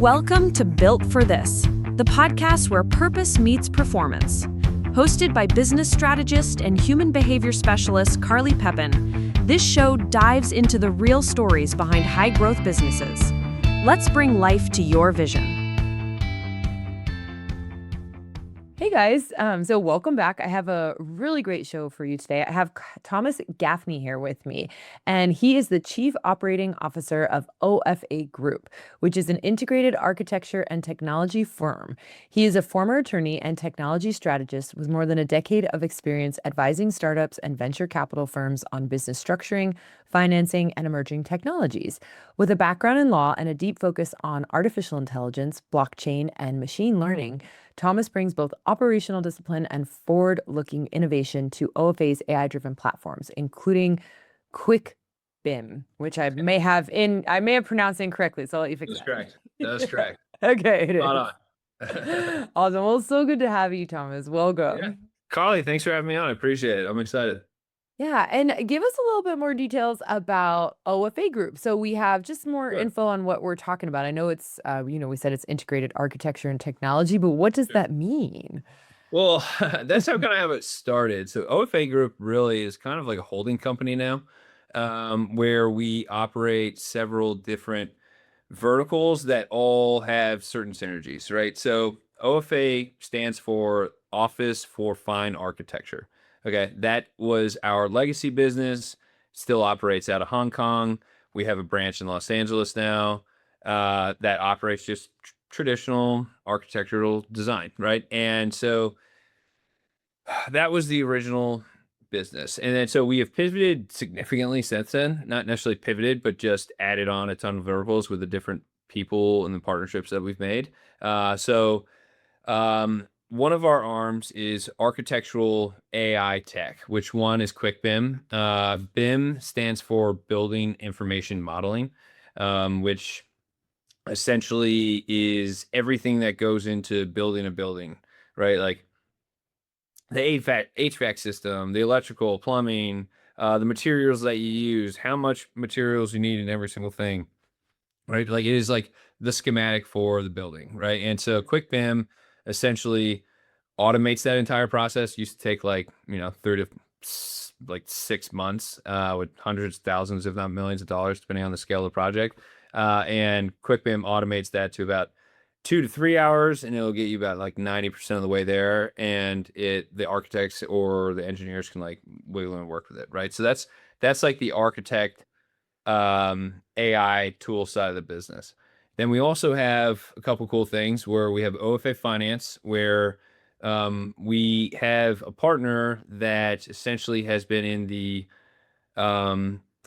Welcome to Built for This, the podcast where purpose meets performance. Hosted by business strategist and human behavior specialist Carly Pepin, this show dives into the real stories behind high-growth businesses. Let's bring life to your vision. Hey guys, so welcome back. I have a really great show for you today. I have Thomas Gaffney here with me, and he is the Chief Operating Officer of OFA Group, which is an integrated architecture and technology firm. He is a former attorney and technology strategist with more than a decade of experience advising startups and venture capital firms on business structuring, financing, and emerging technologies. With a background in law and a deep focus on artificial intelligence, blockchain, and machine learning, Thomas brings both operational discipline and forward-looking innovation to OFA's AI-driven platforms, including QuickBIM, which I may have pronounced incorrectly, so I'll let you fix that. That's correct. That's correct. Okay, it is. Spot on. Awesome. Well, so good to have you, Thomas. Welcome. Yeah. Carly, thanks for having me on. I appreciate it. I'm excited. Yeah, and give us a little bit more details about OFA Group. So we have just more Sure. info on what we're talking about. I know it's, we said it's integrated architecture and technology, but what does that mean? Well, that's how kind of how it started. So OFA Group really is kind of like a holding company now, where we operate several different verticals that all have certain synergies, right? So OFA stands for Office for Fine Architecture. Okay, that was our legacy business, still operates out of Hong Kong. We have a branch in Los Angeles now that operates just traditional architectural design, right? And so that was the original business. And then so we have pivoted significantly since then, not necessarily pivoted, but just added on a ton of verticals with the different people and the partnerships that we've made. One of our arms is architectural AI tech, which one is QuickBIM. BIM stands for Building Information Modeling, which essentially is everything that goes into building a building, right? Like the HVAC system, the electrical, plumbing, the materials that you use, how much materials you need in every single thing, right? Like it is like the schematic for the building, right? And so QuickBIM essentially automates that entire process. Used to take like 3 to 6 months with hundreds, thousands, if not millions of dollars, depending on the scale of the project. And QuickBIM automates that to about 2 to 3 hours, and it'll get you about like 90% of the way there. And the architects or the engineers can like wiggle and work with it, right? So that's like the architect AI tool side of the business. Then we also have a couple cool things where we have OFA Finance, where we have a partner that essentially has been in the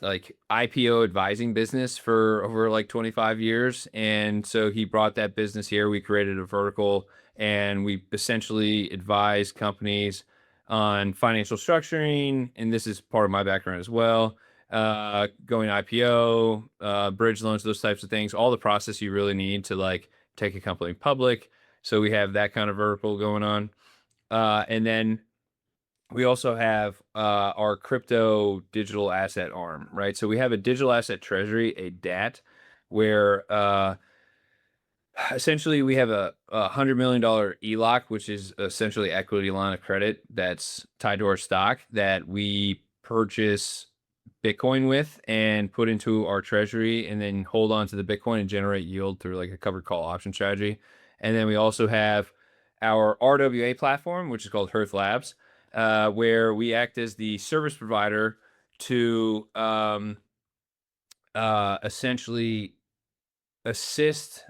like IPO advising business for over like 25 years. And so he brought that business here. We created a vertical and we essentially advise companies on financial structuring. And this is part of my background as well. Going IPO, bridge loans, those types of things, all the process you really need to like take a company public. So we have that kind of vertical going on. And then we also have our crypto digital asset arm, right? So we have a digital asset treasury, a DAT, where essentially we have a $100 million ELOC, which is essentially equity line of credit that's tied to our stock that we purchase Bitcoin with and put into our treasury and then hold on to the Bitcoin and generate yield through like a covered call option strategy. And then we also have our RWA platform, which is called Hearth Labs, where we act as the service provider to essentially assist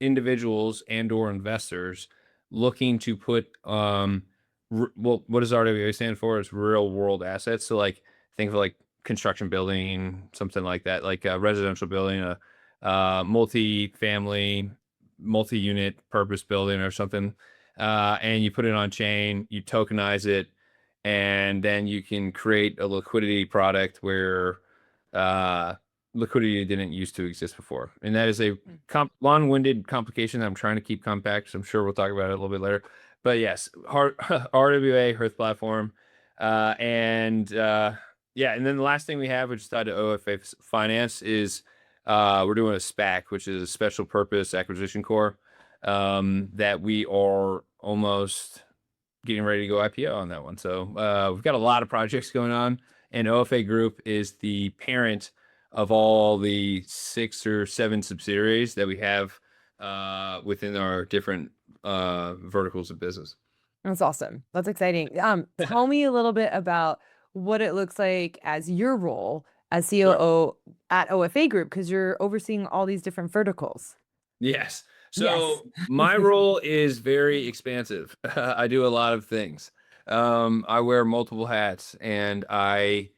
individuals and or investors looking to put well, what does RWA stand for? It's real world assets. So like think of like construction building, something like that, like a residential building, a multi-family, multi-unit purpose building or something. And you put it on chain, you tokenize it, and then you can create a liquidity product where liquidity didn't used to exist before. And that is a long-winded complication that I'm trying to keep compact. So I'm sure we'll talk about it a little bit later. But yes, RWA, Hearth platform. And then the last thing we have, which is tied to OFA Finance, is we're doing a SPAC, which is a special purpose acquisition core, that we are almost getting ready to go IPO on that one. So we've got a lot of projects going on, and OFA Group is the parent of all the 6 or 7 subsidiaries that we have within our different verticals of business. That's awesome. That's exciting. Tell me a little bit about what it looks like as your role as Sure. COO at OFA Group, because you're overseeing all these different verticals. Yes. Yes. So my role is very expansive. I do a lot of things. I wear multiple hats, and I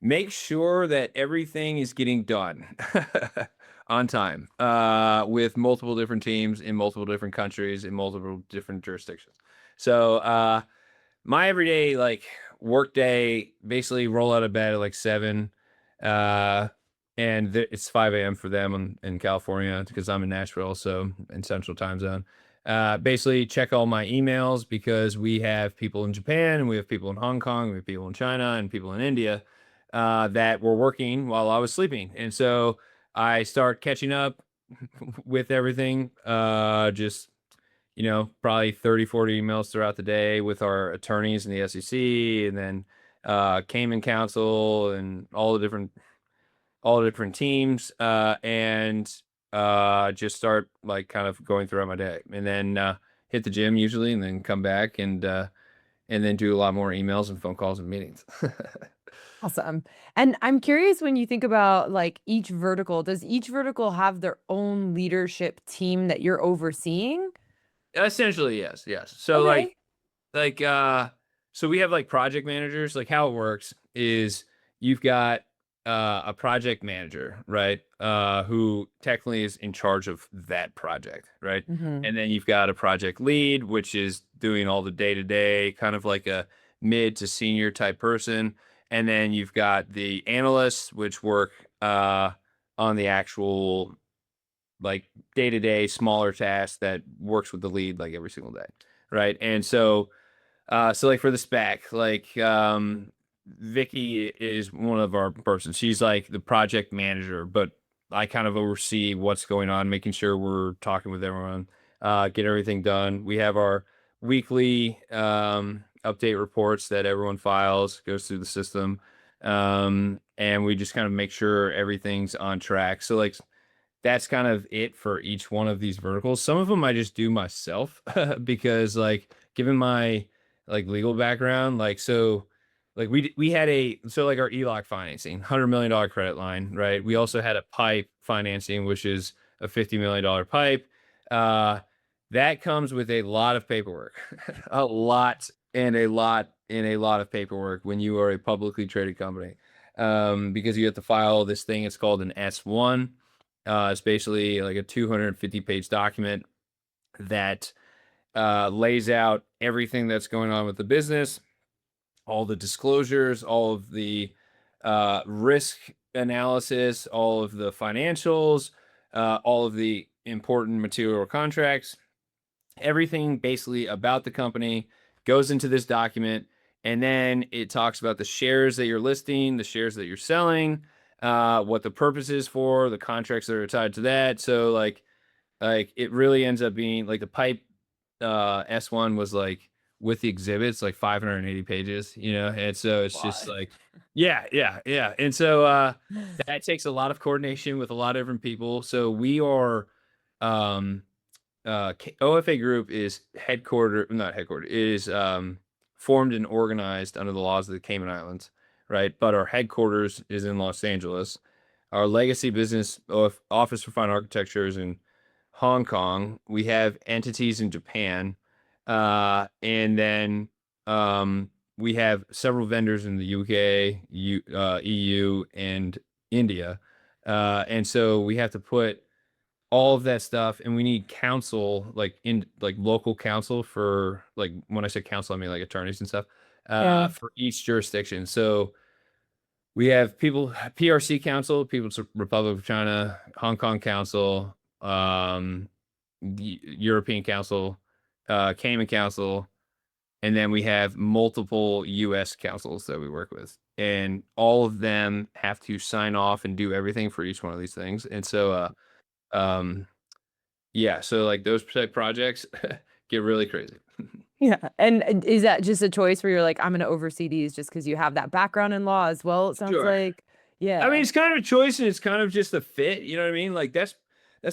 make sure that everything is getting done on time, with multiple different teams in multiple different countries in multiple different jurisdictions. So my everyday like work day, basically roll out of bed at like 7, uh, and it's 5 a.m. for them in California because I'm in Nashville, so in Central Time Zone. Basically check all my emails because we have people in Japan, and we have people in Hong Kong, we have people in China, and people in India that were working while I was sleeping. And so I start catching up with everything, just, probably 30, 40 emails throughout the day with our attorneys in the SEC, and then Cayman Council and all the different teams, and just start like kind of going throughout my day, and then hit the gym usually, and then come back and then do a lot more emails and phone calls and meetings. Awesome. And I'm curious, when you think about like each vertical, does each vertical have their own leadership team that you're overseeing? Essentially, yes, yes. So Okay. like so we have like project managers. Like how it works is you've got a project manager, right? Who technically is in charge of that project, right? Mm-hmm. And then you've got a project lead, which is doing all the day-to-day, kind of like a mid to senior type person. And then you've got the analysts, which work on the actual like day-to-day smaller tasks that works with the lead like every single day, right? And so so like for the spec, like Vicky is one of our persons. She's like the project manager, but I kind of oversee what's going on, making sure we're talking with everyone, get everything done. We have our weekly update reports that everyone files, goes through the system. And we just kind of make sure everything's on track. So like that's kind of it for each one of these verticals. Some of them I just do myself because like given my like legal background, like so like we had like our ELOC financing, $100 million credit line, right? We also had a pipe financing, which is a $50 million pipe. Uh that comes with a lot of paperwork. A lot and a lot and a lot of paperwork when you are a publicly traded company. Because you have to file this thing, it's called an S1. It's basically like a 250-page document that lays out everything that's going on with the business, all the disclosures, all of the risk analysis, all of the financials, all of the important material contracts, everything basically about the company goes into this document. And then it talks about the shares that you're listing, the shares that you're selling, what the purpose is for, the contracts that are tied to that. So like it really ends up being like the pipe S1 was like with the exhibits like 580 pages, and so it's just Lot. like yeah. And so that takes a lot of coordination with a lot of different people. So we are um OFA Group is not headquartered, is formed and organized under the laws of the Cayman Islands, right? But our headquarters is in Los Angeles. Our legacy business office for fine architecture is in Hong Kong. We have entities in Japan, and then we have several vendors in the UK, EU, and India, and so we have to put all of that stuff, and we need counsel, like in like local counsel for like when I say counsel, I mean like attorneys and stuff, Yeah. for each jurisdiction. So we have people, PRC Council, People's Republic of China, Hong Kong Council, the European Council, Cayman Council, And then we have multiple US councils that we work with, and all of them have to sign off and do everything for each one of these things. And so, um, yeah, so like those type projects get really crazy. Yeah. And is that just a choice where you're like, I'm going to oversee these just because you have that background in law as well? It sounds Sure. like, I mean, yeah. it's kind of a choice and it's kind of just a fit. You know what I mean? Like that's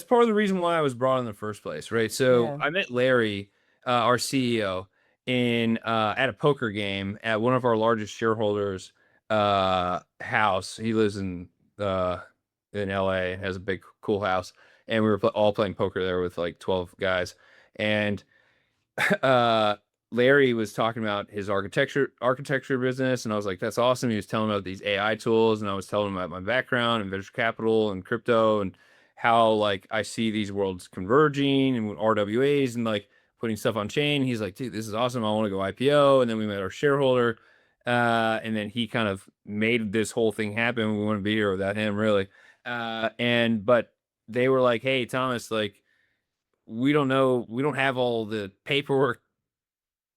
part of the reason why I was brought in the first place, right? So Yeah. I met Larry, our CEO, in at a poker game at one of our largest shareholders' house. He lives in LA, has a big cool house, and we were all playing poker there with like 12 guys, and uh Larry was talking about his architecture business, and I was like, that's awesome. He was telling me about these AI tools, and I was telling him about my background in venture capital and crypto and how like I see these worlds converging and with RWAs and like putting stuff on chain. He's like, dude, this is awesome. I want to go IPO. And then we met our shareholder. And then he kind of made this whole thing happen. We wouldn't be here without him, really. But they were like, hey, Thomas, like, we don't know, we don't have all the paperwork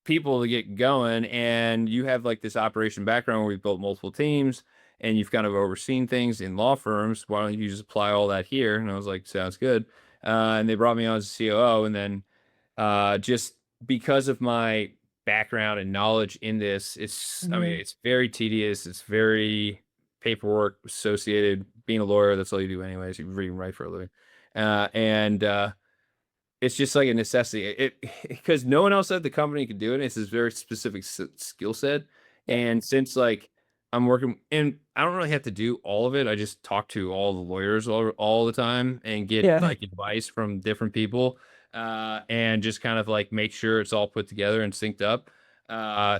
people to get going, and you have like this operation background where we've built multiple teams and you've kind of overseen things in law firms. Why don't you just apply all that here? And I was like, sounds good. And they brought me on as COO, and then just because of my background and knowledge in this, I mean, Hmm. it's very tedious, it's very paperwork associated. Being a lawyer, that's all you do anyways. You read and write for a living. And It's just like a necessity. It because no one else at the company could do it. It's this very specific skill set. Yeah. And since like I'm working, and I don't really have to do all of it. I just talk to all the lawyers all the time and get Yeah. like advice from different people, and just kind of like make sure it's all put together and synced up.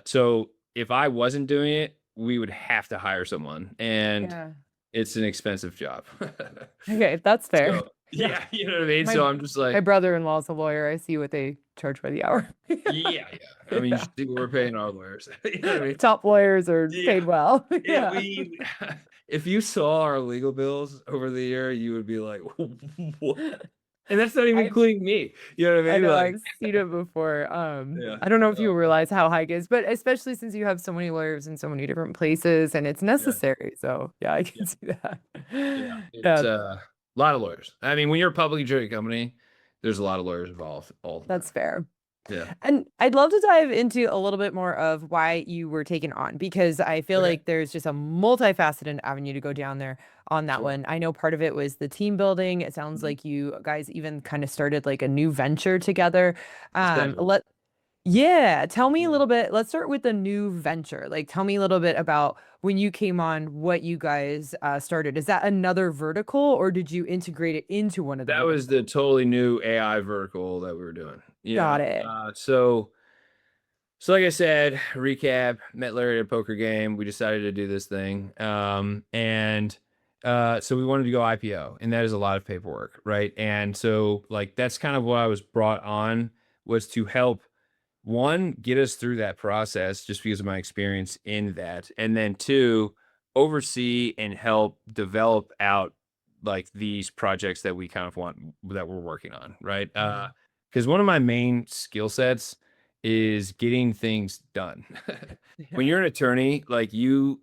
So if I wasn't doing it, we would have to hire someone, and Yeah. it's an expensive job. Okay. That's fair. So Yeah. yeah, you know what I mean? My So I'm just my like, brother-in-law's a lawyer. I see what they charge by the hour. yeah, yeah. I mean, you Yeah. should see what we're paying our lawyers. You know what I mean? Top lawyers are Yeah. paid well. Yeah, Yeah. we if you saw our legal bills over the year, you would be like, "What?" And that's not even I've including me. You know what I I mean? know Like, I've seen it before. yeah. I don't know if you Oh, realize how high it is, but especially since you have so many lawyers in so many different places and it's yeah, necessary. So yeah, I yeah, can see that. yeah. It's Yeah, a lot of lawyers. I mean, when you're a publicly traded company, there's a lot of lawyers involved all the that's time. fair. Yeah. And I'd love to dive into a little bit more of why you were taken on because I feel Okay. like there's just a multifaceted avenue to go down there on that Sure. one. I know part of it was the team building. It sounds Mhm. like you guys even kind of started like a new venture together. Essentially. Let Yeah, tell me a Yeah. little bit. Let's start with the new venture. Like, tell me a little bit about when you came on, what you guys started. Is that another vertical, or did you integrate it into one of the That was verticals? the totally new AI vertical that we were doing. Got it. So like I said, recap, met Larry at a poker game. We decided to do this thing. So we wanted to go IPO, and that is a lot of paperwork, right? And so like that's kind of what I was brought on, was to help one, get us through that process just because of my experience in that. And then two, oversee and help develop out like these projects that we kind of want, that we're working on, right? Mhm. Because one of my main skill sets is getting things done. When Yeah. you're an attorney, like you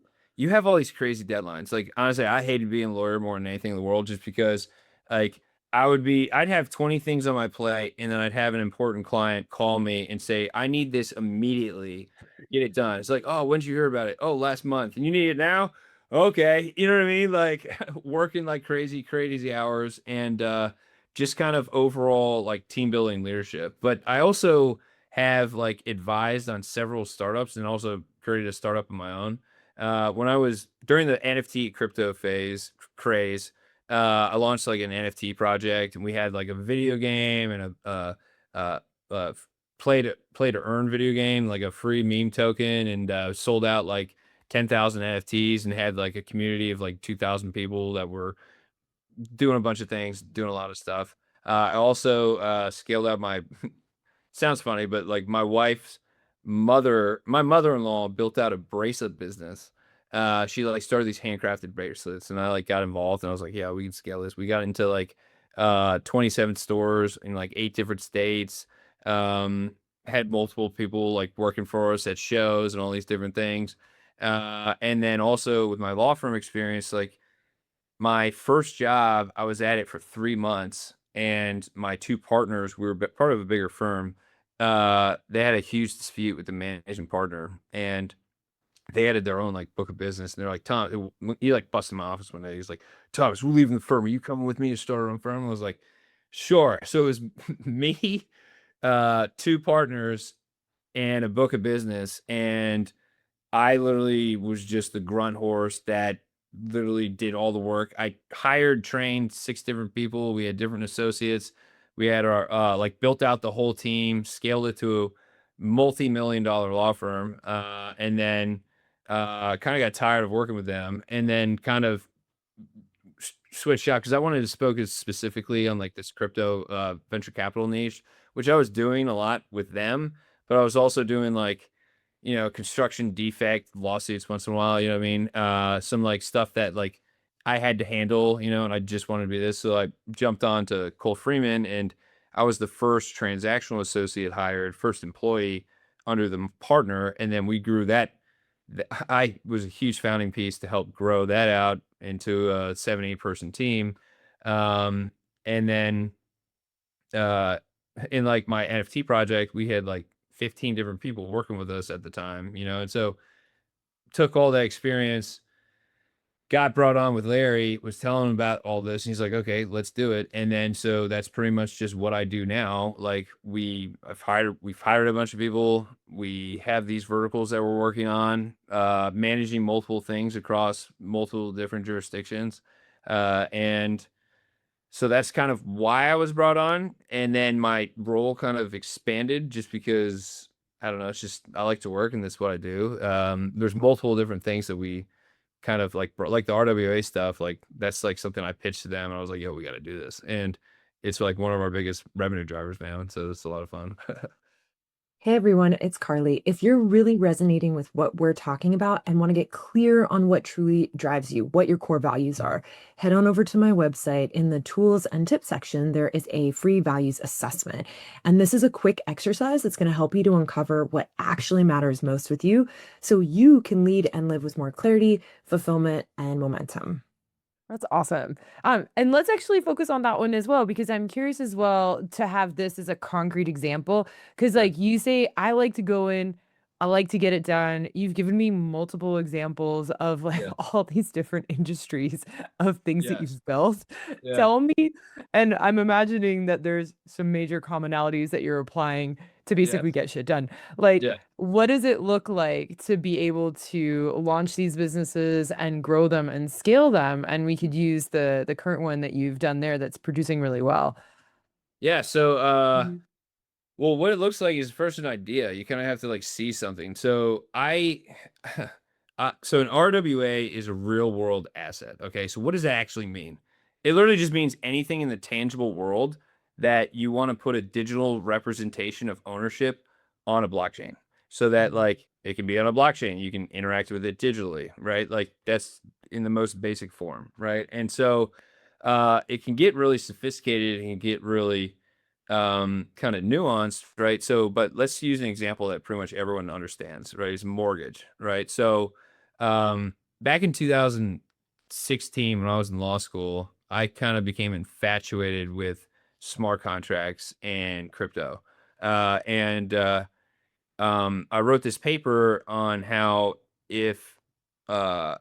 have all these crazy deadlines. Like honestly, I hated being a lawyer more than anything in the world, just because like I'd have 20 things on my plate, and then I'd have an important client call me and say, I need this immediately. Get it done. It's like, oh, when did you hear about it? Oh, last month. And you need it now? Okay. You know what I mean? Like working like crazy, crazy hours, and just kind of overall like team building leadership. But I also have like advised on several startups and also created a startup of my own. When I was during the NFT crypto craze, I launched like an NFT project, and we had like a video game and uh, uh, play to earn video game, like a free meme token, and sold out like 10,000 NFTs, and had like a community of like 2,000 people that were doing a bunch of things, doing a lot of stuff. I also scaled out my sounds funny, but like my mother-in-law built out a bracelet business. She like started these handcrafted bracelets, and I like got involved, and I was like, yeah, we can scale this. We got into like 27 stores in like 8 different states. Um, had multiple people like working for us at shows and all these different things. And then also with my law firm experience, like my first job, I was at it for 3 months, and my two partners, we were part of a bigger firm. They had a huge dispute with the managing partner, and they had their own like book of business. And they're like, Tom, he like busted my office one day. He's like, Thomas, we're leaving the firm. Are you coming with me to start our own firm? I was like, sure. So it was me, two partners, and a book of business, and I literally was just the grunt horse that literally did all the work. I hired, trained 6 different people. We had different associates. We had our like built out the whole team, scaled it to a multi-million-dollar law firm, and then kind of got tired of working with them, and then kind of switched out because I wanted to focus specifically on like this crypto venture capital niche, which I was doing a lot with them, but I was also doing like, construction defect lawsuits once in a while, you know what I mean? Some like stuff that like I had to handle, and I just wanted to be this. So I jumped on to Cole Freeman, and I was the first transactional associate hired, first employee under the partner. And then we grew that. I was a huge founding piece to help grow that out into a 7-8 person team. And then in like my NFT project, we had like 15 different people working with us at the time, and so took all that experience, got brought on with Larry, was telling him about all this, and he's like, okay, let's do it. And then so that's pretty much just what I do now. Like we've hired a bunch of people. We have these verticals that we're working on, managing multiple things across multiple different jurisdictions. And so that's kind of why I was brought on. And then my role kind of expanded just because I don't know, it's just I like to work and that's what I do. There's multiple different things that we kind of like the RWA stuff, like that's like something I pitched to them and I was like, yo, we got to do this. And it's like one of our biggest revenue drivers now. And so it's a lot of fun. Hey everyone, it's Carly. If you're really resonating with what we're talking about and want to get clear on what truly drives you, what your core values are, head on over to my website. In the tools and tips section, there is a free values assessment. And this is a quick exercise that's going to help you to uncover what actually matters most with you so you can lead and live with more clarity, fulfillment, and momentum. That's awesome. And let's actually focus on that one as well, because I'm curious as well to have this as a concrete example. Because, like you say, I like to go in, I like to get it done. You've given me multiple examples of like Yeah. all these different industries of things that Yes. you've built. Yeah. Tell me, and I'm imagining that there's some major commonalities that you're applying to basically Yes. get shit done. Like, Yeah. what does it look like to be able to launch these businesses and grow them and scale them? And we could use the current one that you've done there that's producing really well. Yeah. So, Mhm. well, what it looks like is first an idea. You kind of have to like see something. So so an RWA is a real world asset. Okay. So what does that actually mean? It literally just means anything in the tangible world that you want to put a digital representation of ownership on a blockchain so that Mhm. like it can be on a blockchain. You can interact with it digitally, right? Like that's in the most basic form. Right. And so, it can get really sophisticated and get really, kind of nuanced, right? So, but let's use an example that pretty much everyone understands, right? Is mortgage, right? So, back in 2016, when I was in law school, I kind of became infatuated with smart contracts and crypto. I wrote this paper on how if uh,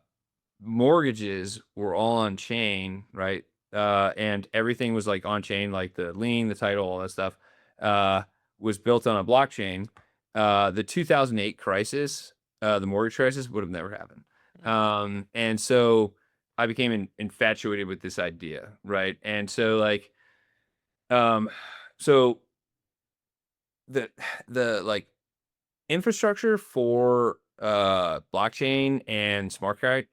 mortgages were all on chain, right? And everything was like on chain, like the lien, the title, all that stuff, uh, was built on a blockchain. The 2008 crisis, the mortgage crisis, would have never happened. And so I became infatuated with this idea, right? And so like, um, so the like infrastructure for blockchain and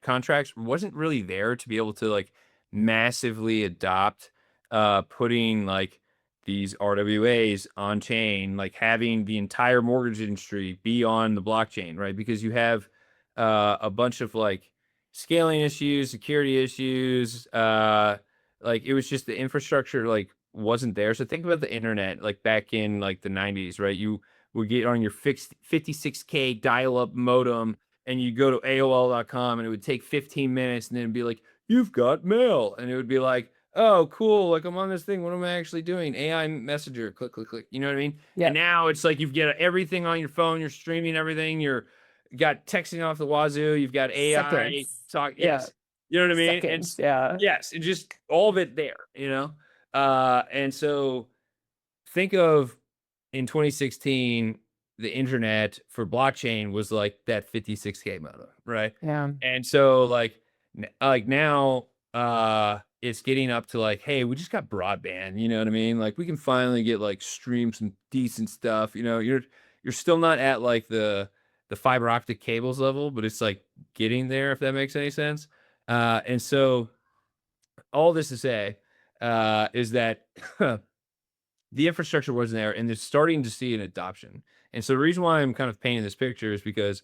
contracts wasn't really there to be able to like massively adopt putting like these RWAs on chain, like having the entire mortgage industry be on the blockchain, right? Because you have a bunch of like scaling issues, security issues, like it was just the infrastructure like wasn't there. So think about the internet like back in like the 90s, right? You would get on your fixed 56K dial-up modem, and you go to AOL.com, and it would take 15 minutes, and then it'd be like, you've got mail. And it would be like, oh, cool. Like, I'm on this thing. What am I actually doing? AI messenger, click, click, click. You know what I mean? And Yep. now it's like you've got everything on your phone. You're streaming everything. You got texting off the wazoo. You've got AI Seconds. talk. Yeah. Yes. You know what I mean? And Seconds. Yeah. yes, and just all of it there, and so think of in 2016, the internet for blockchain was like that 56K modem, right? Yeah. And so like now, it's getting up to like, hey, we just got broadband, you know what I mean? Like we can finally get like stream some decent stuff. You're still not at like the fiber optic cables level, but it's like getting there, if that makes any sense. And so all this to say, is that the infrastructure wasn't there, and they're starting to see an adoption. And so the reason why I'm kind of painting this picture is because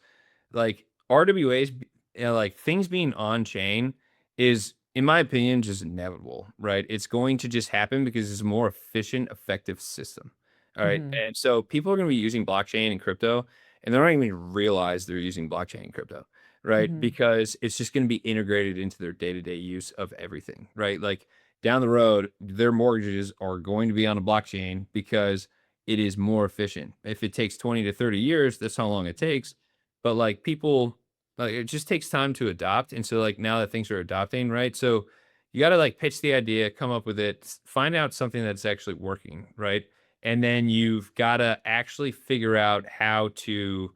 like RWAs, like things being on chain is, in my opinion, just inevitable, right? It's going to just happen because it's a more efficient, effective system. All right. Hmm. And so people are going to be using blockchain and crypto, and they're not even realize they're using blockchain and crypto, right? Hmm. Because it's just going to be integrated into their day-to-day use of everything, right? Like down the road, their mortgages are going to be on a blockchain because it is more efficient. If it takes 20 to 30 years, that's how long it takes. But like people, like it just takes time to adopt. And so like now that things are adopting, right? So you got to like pitch the idea, come up with it, find out something that's actually working, right? And then you've got to actually figure out how to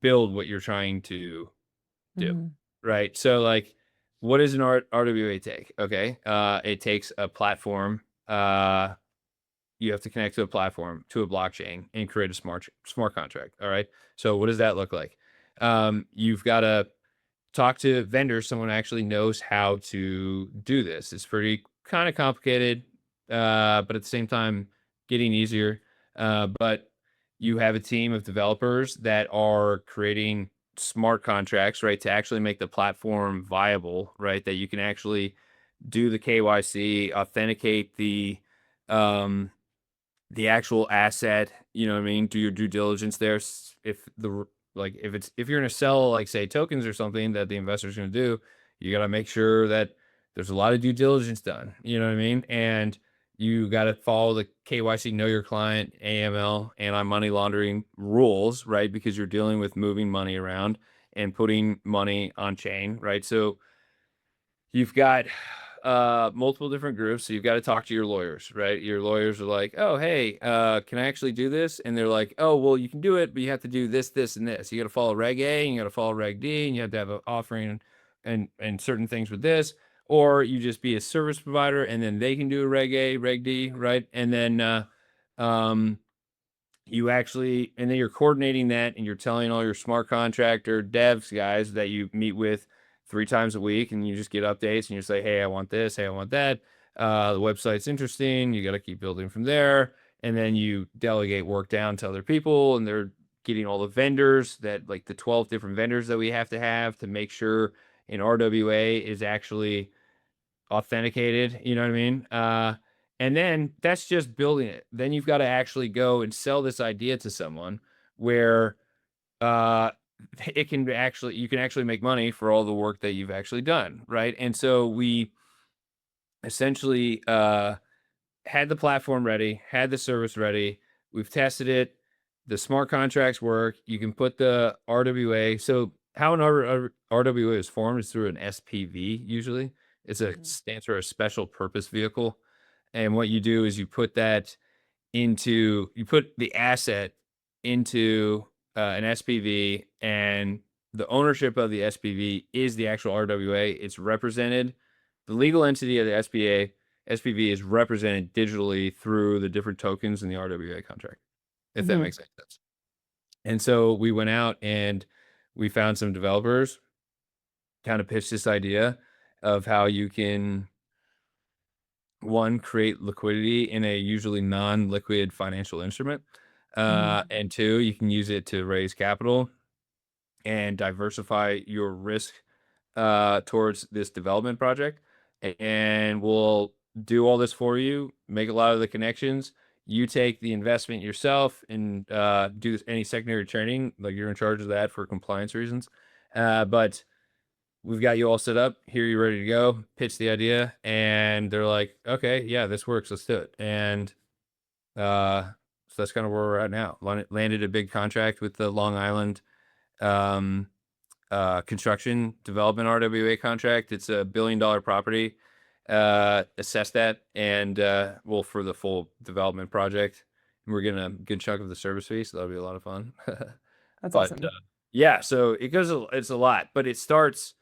build what you're trying to do, Hmm. right? So like, what does an RWA take? Okay, it takes a platform. You have to connect to a platform, to a blockchain, and create a smart contract. All right. So what does that look like? You've got to talk to vendors, someone who actually knows how to do this. It's pretty kind of complicated, but at the same time, getting easier. But you have a team of developers that are creating smart contracts, right, to actually make the platform viable, right, that you can actually do the KYC, authenticate the actual asset, you know what I mean? Do your due diligence there. If the like if you're gonna sell like say tokens or something that the investor's gonna do, you gotta make sure that there's a lot of due diligence done. You know what I mean? And you gotta follow the KYC, know your client, AML, anti-money laundering rules, right? Because you're dealing with moving money around and putting money on chain, right? So you've got multiple different groups, so you've got to talk to your lawyers, right? Your lawyers are like, oh, hey, can I actually do this? And they're like, oh, well, you can do it, but you have to do this, this, and this. You got to follow Reg A, and you got to follow Reg D, and you have to have an offering and certain things with this. Or you just be a service provider, and then they can do a Reg A, Reg D, right? And then um, you actually, and then you're coordinating that, and you're telling all your smart contractor devs guys that you meet with 3 times a week, and you just get updates, and you say, hey, I want this, hey, I want that. The website's interesting. You got to keep building from there. And then you delegate work down to other people, and they're getting all the vendors that like the 12 different vendors that we have to make sure an RWA is actually authenticated, you know what I mean? And then that's just building it. Then you've got to actually go and sell this idea to someone where uh it can actually, you can actually make money for all the work that you've actually done, right? And so we essentially had the platform ready, had the service ready. We've tested it. The smart contracts work. You can put the RWA. So how an RWA is formed is through an SPV usually. Hmm. Stands for a special purpose vehicle. And what you do is you put the asset into an SPV, and the ownership of the SPV is the actual RWA. It's represented. The legal entity of the SPV is represented digitally through the different tokens in the RWA contract, if that Hmm. makes any sense. And so we went out and we found some developers, kind of pitched this idea of how you can, one, create liquidity in a usually non-liquid financial instrument. Hmm. And two, you can use it to raise capital and diversify your risk towards this development project. And we'll do all this for you, make a lot of the connections. you take the investment yourself and do any secondary training, like you're in charge of that for compliance reasons. But we've got you all set up. Here, you're ready to go. Pitch the idea, and they're like, okay, yeah, this works. Let's do it. And so that's kind of where we're at now. Landed a big contract with the Long Island um, construction development RWA contract. It's a $1 billion property. Assess that, and well, for the full development project, we're getting a good chunk of the service fee, so that'll be a lot of fun. That's But awesome. yeah, so it goes. It's a lot, but it starts.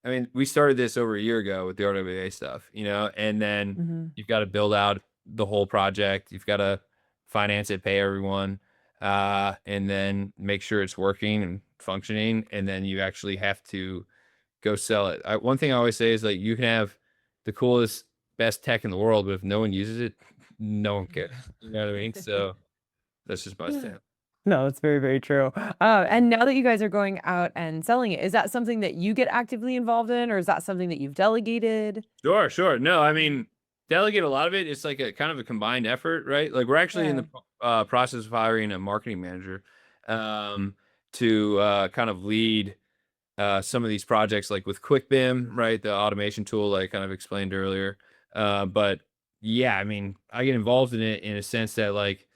I mean, we started this over a year ago with the RWA stuff, and then Hmm. you've got to build out the whole project. You've got to finance it, pay everyone, and then make sure it's working and functioning. And then you actually have to go sell it. One thing I always say is like, you can have the coolest, best tech in the world, but if no one uses it, no one cares. You know what I mean? So that's just my stance. No, it's very, very true. And now that you guys are going out and selling it, is that something that you get actively involved in, or is that something that you've delegated? Sure, sure. No, I mean, delegate a lot of it. It's like a kind of a combined effort, right? Like, we're actually in Yeah. the process of hiring a marketing manager um, to kind of lead some of these projects, like with QuickBIM, right? The automation tool I kind of explained earlier. But yeah, I mean, I get involved in it in a sense that, like,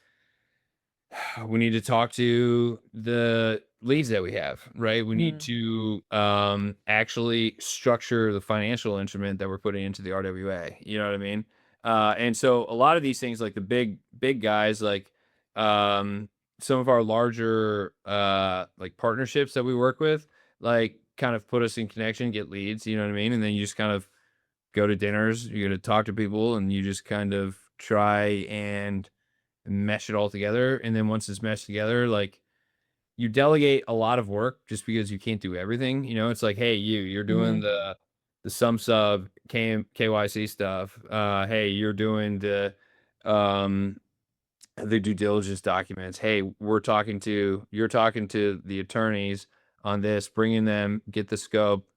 we need to talk to the leads that we have, right? We need Mhm. to actually structure the financial instrument that we're putting into the RWA. You know what I mean? And so a lot of these things, like the big guys, like um, some of our larger like partnerships that we work with, like kind of put us in connection, get leads. You know what I mean? And then you just kind of go to dinners, you're gonna talk to people, and you just kind of try and mesh it all together. And then once it's meshed together, like, you delegate a lot of work just because you can't do everything. It's like, hey, you're doing Mhm. the sum sub KYC stuff. Hey, you're doing um the due diligence documents. Hey, you're talking to the attorneys on this, bringing them, get the scope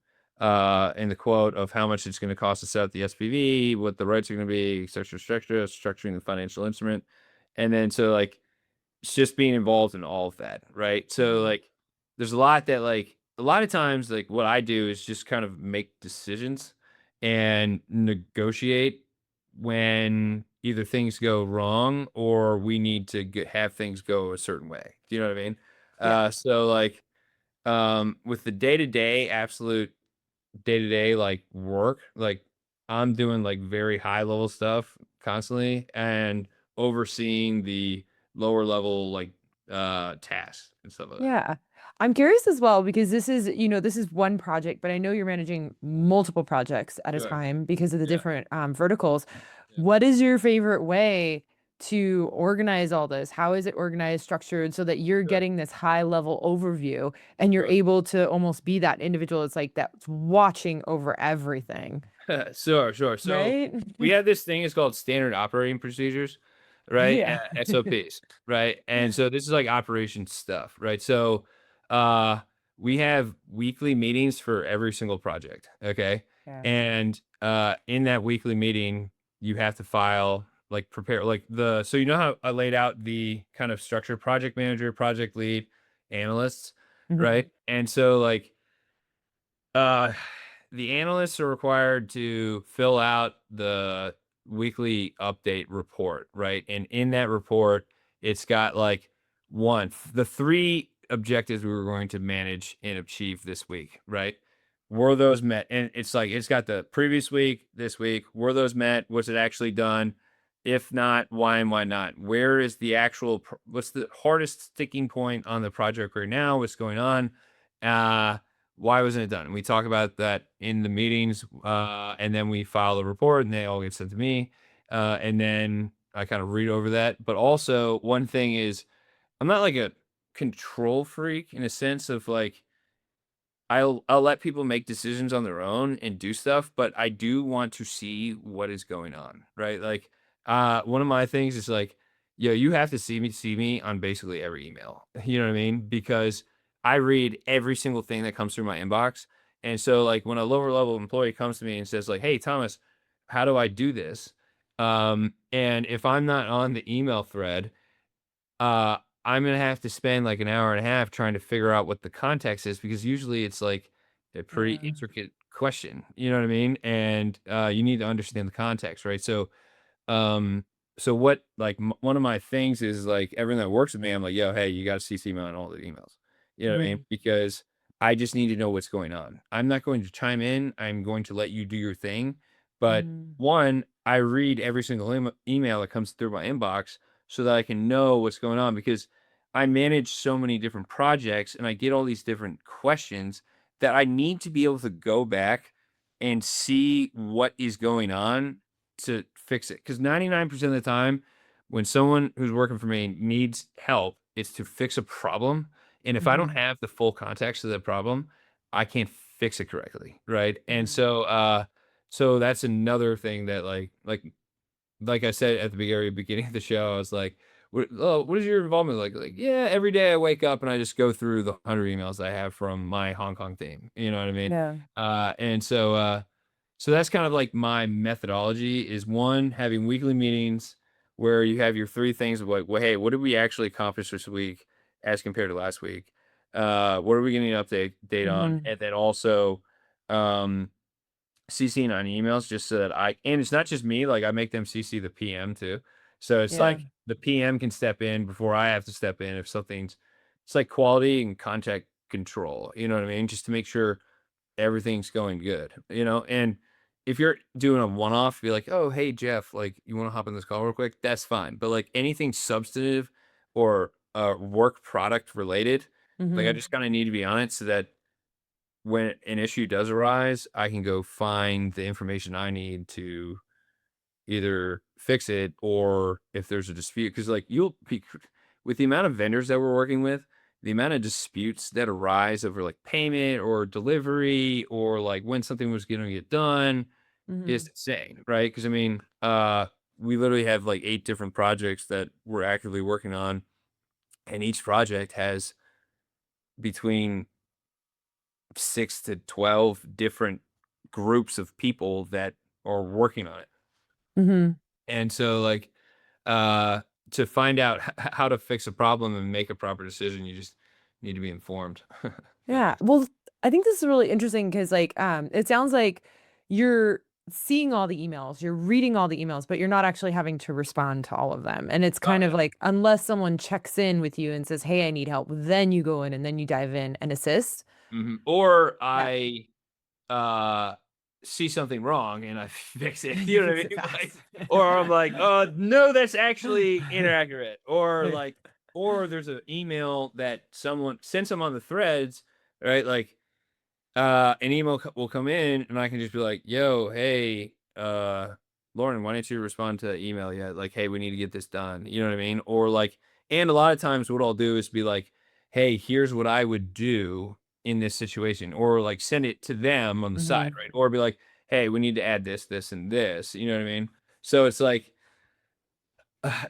and the quote of how much it's going to cost to set up the SPV, what the rights are going to be, et cetera, structuring the financial instrument. And then, so, like, it's just being involved in all of that, right? So, Mhm. like, there's a lot that, like, a lot of times, like, what I do is just kind of make decisions and negotiate when either things go wrong or we need to have things go a certain way. Do you know what I mean? Yeah. So, like, with the day-to-day, absolute day-to-day, like, work, like, I'm doing, like, very high level stuff constantly and overseeing the lower level, like, tasks and stuff like that. Yeah. I'm curious as well because this is one project, but I know you're managing multiple projects at a Sure. time because of the Yeah. different verticals. Yeah. What is your favorite way to organize all this? How is it organized, structured so that you're Sure. getting this high level overview and you're Sure. able to almost be that individual? It's like that's watching over everything, Sure, sure. So right? we have this thing, it's called standard operating procedures, right? Yeah. SOPs, right? And so this is like operations stuff, right? So uh we have weekly meetings for every single project, okay? Yeah. And in that weekly meeting, you have to file, like, prepare, like, so you know how I laid out the kind of structure: project manager, project lead, analysts, Mhm. right? And so, like, uh, the analysts are required to fill out the weekly update report, right? And in that report, it's got, like, the three objectives we were going to manage and achieve this week, right? Were those met? And it's like, it's got the previous week, this week, were those met? Was it actually done? If not, why and why not? Where is the actual, what's the hardest sticking point on the project right now? What's going on? Why wasn't it done? And we talk about that in the meetings, and then we file a report, and they all get sent to me, and then I kind of read over that. But also, one thing is, I'm not like a control freak in a sense of, like, I'll let people make decisions on their own and do stuff, but I do want to see what is going on, right? Like, one of my things is like, yo, you have to see me on basically every email. You know what I mean? Because I read every single thing that comes through my inbox. And so, like, when a lower level employee comes to me and says, like, hey, Thomas, how do I do this? And if I'm not on the email thread, uh, I'm gonna have to spend like an hour and a half trying to figure out what the context is because usually it's like a pretty Yeah. intricate question. You know what I mean? And you need to understand the context, right? Um, so what like one of my things is like everyone that works with me, I'm like, yo, hey, you got to CC me on all the emails. You know what I mean? Mhm. Because I just need to know what's going on. I'm not going to chime in. I'm going to let you do your thing. But Mhm. one, I read every single email that comes through my inbox so that I can know what's going on because I manage so many different projects and I get all these different questions that I need to be able to go back and see what is going on to fix it. Because 99% of the time, when someone who's working for me needs help, it's to fix a problem. And if I don't Mhm. have the full context of the problem, I can't fix it correctly. Right. And Mhm. so that's another thing that like I said at the beginning of the show, I was like, what is your involvement like? Like, yeah, every day I wake up and I just go through the 100 emails I have from my Hong Kong team. You know what I mean? Yeah. And so that's kind of like my methodology is one, having weekly meetings where you have your three things of like, well, hey, what did we actually accomplish this week as compared to last week? What are we getting an date on? Mhm. And then also, um, CCing on emails just so that and it's not just me, like I make them CC the PM too. So it's Yeah. like the PM can step in before I have to step in if something's it's like quality and contact control, you know what I mean? Just to make sure everything's going good, you know? And if you're doing a one-off, be like, oh, hey Jeff, like you want to hop on this call real quick? That's fine. But like anything substantive or work product related, like I Mhm. just kind of need to be on it so that when an issue does arise, I can go find the information I need to either fix it or if there's a dispute. Because like you'll be with the amount of vendors that we're working with, the amount of disputes that arise over like payment or delivery or like when something was going to get done is Mhm. insane, right? Because I mean, we literally have like 8 different projects that we're actively working on, and each project has between 6 to 12 different groups of people that are working on it. Mhm. And so like uh to find out how to fix a problem and make a proper decision, you just need to be informed. If that Yeah. makes Well, I think this is really interesting because, like, it sounds like you're seeing all the emails, you're reading all the emails, but you're not actually having to respond to all of them. And it's Oh kind of yeah. like, unless someone checks in with you and says, "Hey, I need help," then you go in and then you dive in and assist. Or Yeah. I uh see something wrong and I fix it. You You know what I fix mean? it fast. Like, or I'm like, no, that's actually inaccurate. Or like, or there's an email that someone since I'm on the threads, right? Like an email will come in and I can just be like, yo, hey, Lauren, why didn't you respond to the email yet? Like, hey, we need to get this done. You know what I mean? Or like, and a lot of times what I'll do is be like, hey, here's what I would do in this situation. Or like send it to them on the side, Mhm. right? Or be like, hey, we need to add this, this, and this. You know what I mean? So it's like,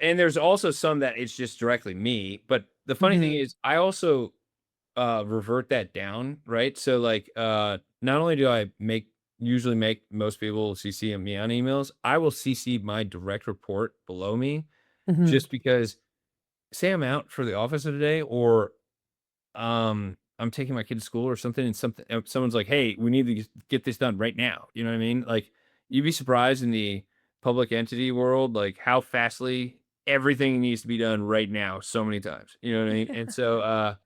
and there's also some that it's just directly me. But the funny thing Mhm. is, I also revert that down, right? So like not only do I usually make most people CC me on emails, I will CC my direct report below me Mhm. just because say I'm out for the office of the day or I'm taking my kid to school or something and someone's like, "Hey, we need to get this done right now." You know what I mean? Like you'd be surprised in the public entity world like how fastly everything needs to be done right now so many times. You know what I mean? And so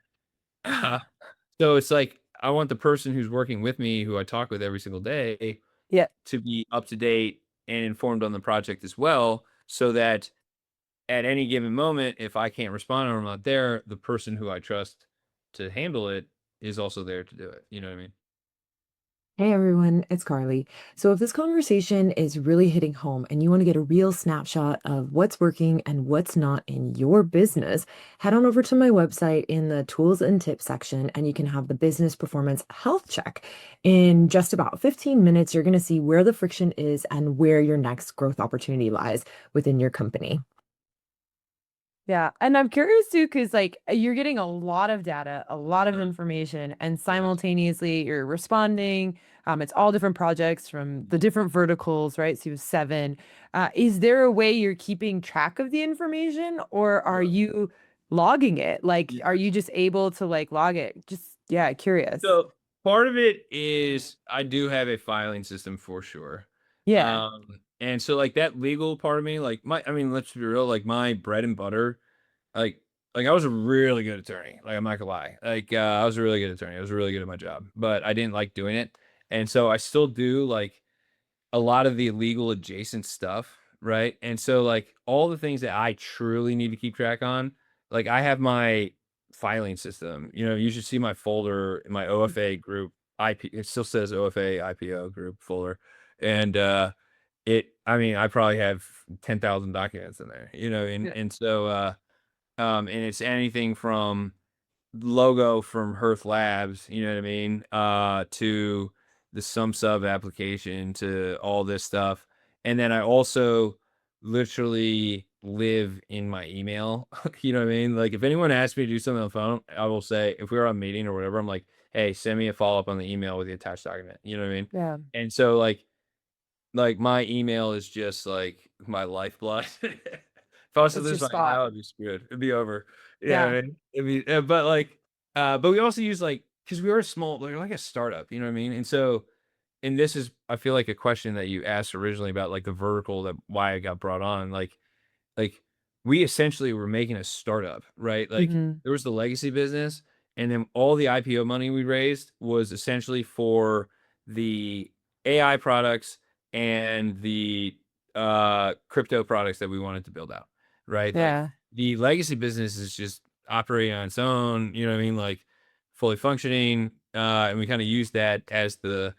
so it's like I want the person who's working with me, who I talk with every single day, Yeah. to be up to date and informed on the project as well, so that at any given moment, if I can't respond or I'm not there, the person who I trust to handle it is also there to do it. You know what I mean? Hey everyone, it's Carly. So, if this conversation is really hitting home and you want to get a real snapshot of what's working and what's not in your business, head on over to my website in the tools and tips section and you can have the business performance health check. In just about 15 minutes, you're going to see where the friction is and where your next growth opportunity lies within your company. Yeah, and I'm curious too, because like you're getting a lot of data, a lot of Uh, information, and yes. simultaneously you're responding. It's all different projects from the different verticals, right? So you have seven. Is there a way you're keeping track of the information, or are Right. you logging it? Like, Yeah. are you just able to like log it? Just, yeah, curious. So part of it is I do have a filing system for sure. Yeah. And so like that legal part of me, like I mean, let's be real, like my bread and butter, like I was a really good attorney. Like I'm not gonna lie. Like I was a really good attorney. I was really good at my job, but I didn't like doing it. And so I still do like a lot of the legal adjacent stuff, right? And so like all the things that I truly need to keep track on, like I have my filing system. You should see my folder in my OFA group IP. It still says OFA IPO group folder. And I mean, I probably have 10,000 documents in there, Yeah. and so and it's anything from logo from Hearth Labs, you know what I mean? To the some sub application to all this stuff. And then I also literally live in my email. You know what I mean? Like if anyone asks me to do something on the phone, I will say, if we're on a meeting or whatever, I'm like, hey, send me a follow up on the email with the attached document. You know what I mean? Yeah. And so like my email is just like my lifeblood. If I was to That's your lose my spot. email, I'd be screwed. It'd be over. Yeah, Yeah. I mean, but like, but we also use like, because we are a small, like a startup, you know what I mean? And so, and this is, I feel like a question that you asked originally about like the vertical, that why I got brought on. Like we essentially were making a startup, right? Like Hmm. there was the legacy business, and then all the IPO money we raised was essentially for the AI products and the crypto products that we wanted to build out, right? Like Yeah. the legacy business is just operating on its own, you know what I mean? Like fully functioning. And we kind of use that as the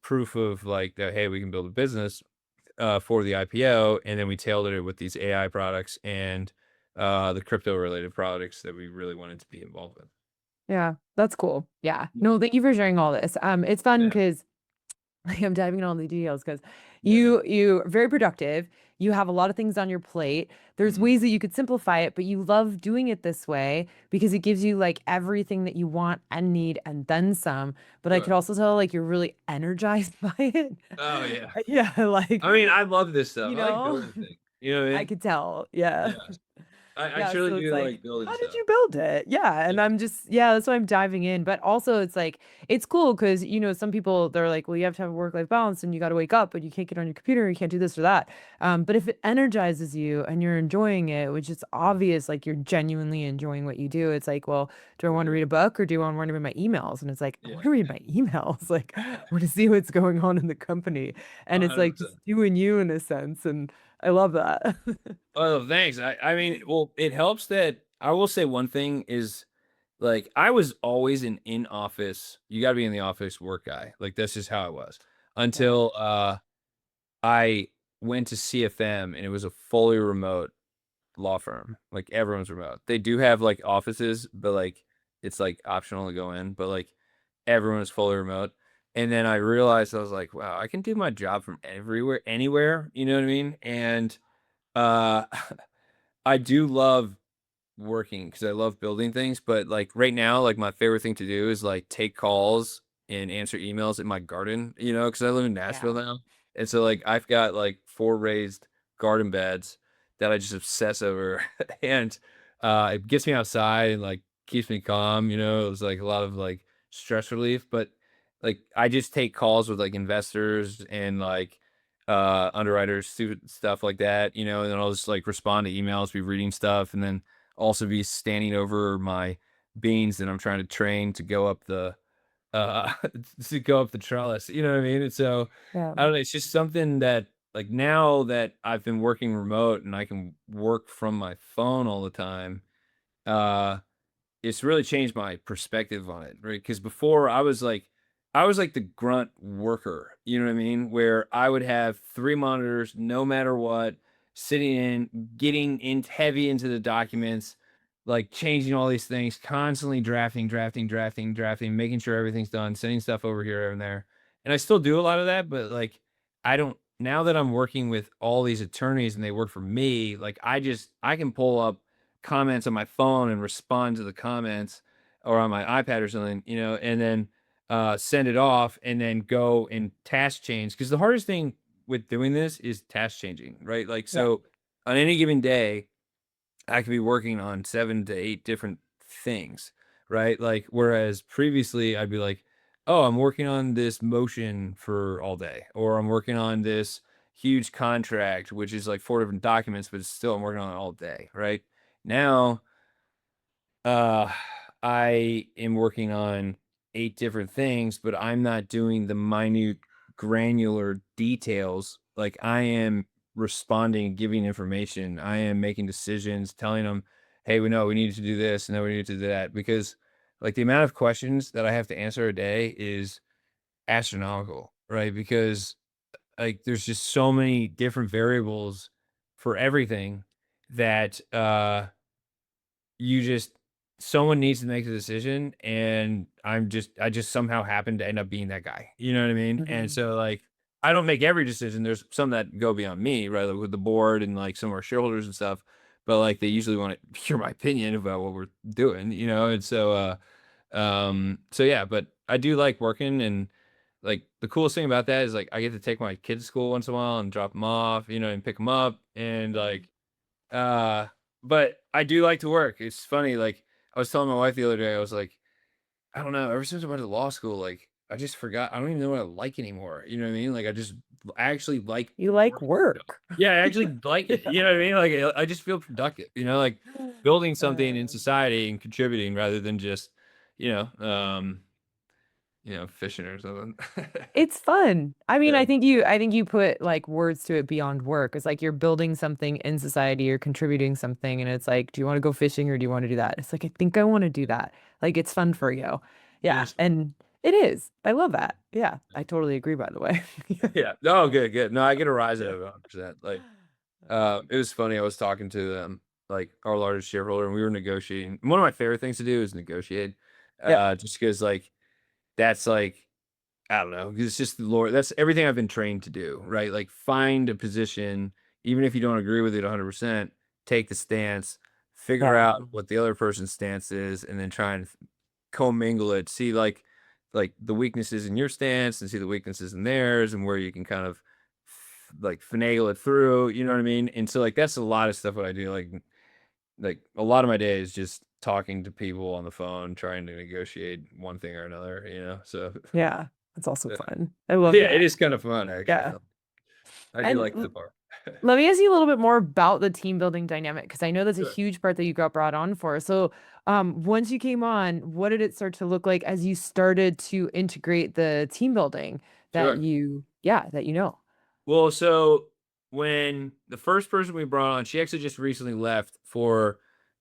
proof of like that, hey, we can build a business for the IPO, and then we tailored it with these AI products and the crypto related products that we really wanted to be involved with. Yeah. That's cool. Yeah. Yeah, No, thank you for sharing all this. It's fun yeah, because like I'm diving into all the details because yeah. you're very productive. You have a lot of things on your plate. There's Mhm. ways that you could simplify it, but you love doing it this way because it gives you like everything that you want and need and then some. But I could Sure. also tell like you're really energized by it. Oh yeah. Yeah, like I mean, I love this stuff. you I like know, building things. You know what I I mean? could tell. Yeah. Yeah. I Yeah, truly so it's do like, like building how did stuff. you build it? Yeah, and Yeah. I'm just yeah, that's why I'm diving in. But also it's like it's cool because some people they're like, well, you have to have a work-life balance and you got to wake up, but you can't get on your computer, you can't do this or that. But if it energizes you and you're enjoying it, which is obvious, like you're genuinely enjoying what you do, it's like, well, do I For want to sure. read a book or do I want to read my emails? And it's like, I Yeah. want to read my emails. Like, I want to see what's going on in the company. And it's like just 100%. doing you in a sense. And I love that. Oh, thanks. I mean, well, it helps that I will say one thing is like I was always an in office. You got to be in the office work guy. Like that's just how I was Yeah. until I went to CFM, and it was a fully remote law firm. Like everyone's remote. They do have like offices, but like it's like optional to go in, but like everyone is fully remote. And then I realized I was like, wow, I can do my job from everywhere, anywhere, you know what I mean? And uh I do love working because I love building things, but like right now, like my favorite thing to do is like take calls and answer emails in my garden, because I live in Nashville Yeah. now. And so like I've got like 4 raised garden beds that I just obsess over. And it gets me outside and like keeps me calm, it was like a lot of like stress relief. But like I just take calls with like investors and like underwriters, stuff like that, and then I'll just like respond to emails, be reading stuff, and then also be standing over my beans that I'm trying to train to go up the uh to go up the trellis. You know what I mean? And so Yeah. I don't know, it's just something that like now that I've been working remote and I can work from my phone all the time, uh it's really changed my perspective on it, right? Because before I was like the grunt worker, you know what I mean? Where I would have 3 monitors, no matter what, sitting in, getting in heavy into the documents, like changing all these things, constantly drafting, making sure everything's done, sending stuff over here and there. And I still do a lot of that, but like I don't now that I'm working with all these attorneys and they work for me, like I can pull up comments on my phone and respond to the comments or on my iPad or something, and then send it off, and then go and task change. Because the hardest thing with doing this is task changing, right? Like, Yeah. so on any given day, I could be working on 7 to 8 different things, right? Like, whereas previously I'd be like, oh, I'm working on this motion for all day, or I'm working on this huge contract, which is like 4 different documents, but still I'm working on it all day, right? Now, uh, I am working on 8 different things, but I'm not doing the minute granular details. Like, I am responding, giving information. I am making decisions, telling them, "Hey, we know we need to do this, and then we need to do that." Because, like, the amount of questions that I have to answer a day is astronomical, right? Because, like, there's just so many different variables for everything that, you just someone needs to make the decision, and I just somehow happen to end up being that guy. You know what I mean? And Mhm. so, like, I don't make every decision. There's some that go beyond me, right? Like with the board and like some of our shareholders and stuff. But like they usually want to hear my opinion about what we're doing, you know? And so so yeah, but I do like working, and like the coolest thing about that is like I get to take my kids to school once in a while and drop them off, you know, and pick them up, and like uh, but I do like to work. It's funny, like, I was telling my wife the other day, I was like, I don't know, ever since I went to law school, like, I just forgot. I don't even know what I like anymore. You know what I mean? Like, I actually like You like working stuff. work. Yeah, I actually like it. Yeah. You know what I mean? Like, I just feel productive, you know, like building something in Uh, society and contributing rather than just, you know, fishing or something. It's fun. I mean, Yeah, I think you put like words to it beyond work. It's like you're building something in society, you're contributing something, and it's like, do you want to go fishing or do you want to do that? It's like, I think I want to do that. Like it's fun for you. it Yeah. is. And it is. I love that. Yeah. I totally agree, by the way. Yeah. No, good, good. No, I get a rise out Yeah. of it 100%. Like, it was funny. I was talking to them, like our largest shareholder, and we were negotiating. One of my favorite things to do is negotiate, Yeah. just because like that's like I don't know, 'cause it's just the Lord. That's everything I've been trained to do, right? Like find a position, even if you don't agree with it 100%, take the stance, figure Yeah. out what the other person's stance is, and then try and commingle it. See like the weaknesses in your stance and see the weaknesses in theirs, and where you can kind of like finagle it through. You know what I mean? And so like that's a lot of stuff what I do. Like a lot of my day is just talking to people on the phone, trying to negotiate one thing or another. You know, so. Yeah. It's also fun. I love Yeah, it that. is kind of fun actually. Yeah. I do And like the part. let me ask you a little bit more about the team building dynamic because I know that's a Sure. huge part that you got brought on for. So, once you came on, what did it start to look like as you started to integrate the team building Sure. that you know? Well, so when the first person we brought on, she actually just recently left for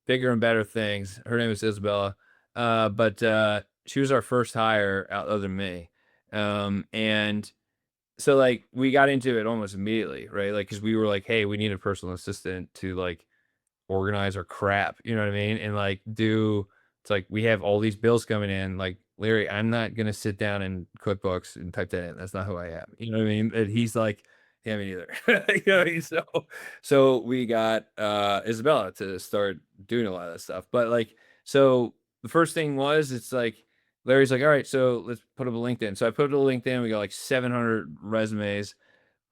bigger and better things. Her name is Isabella. But she was our first hire out other than me. And so like we got into it almost immediately, right? Like because we were like, hey, we need a personal assistant to like organize our crap, you know what I mean? And like do it's like we have all these bills coming in. Like, Larry, I'm not gonna sit down in QuickBooks and type that in. That's not who I am. You know what I mean? And he's like, yeah, me neither. You know, so we got Isabella to start doing a lot of that stuff. But like, so the first thing was it's like Larry's like, all right, so let's put up a LinkedIn. So I put up a LinkedIn, we got like 700 resumes.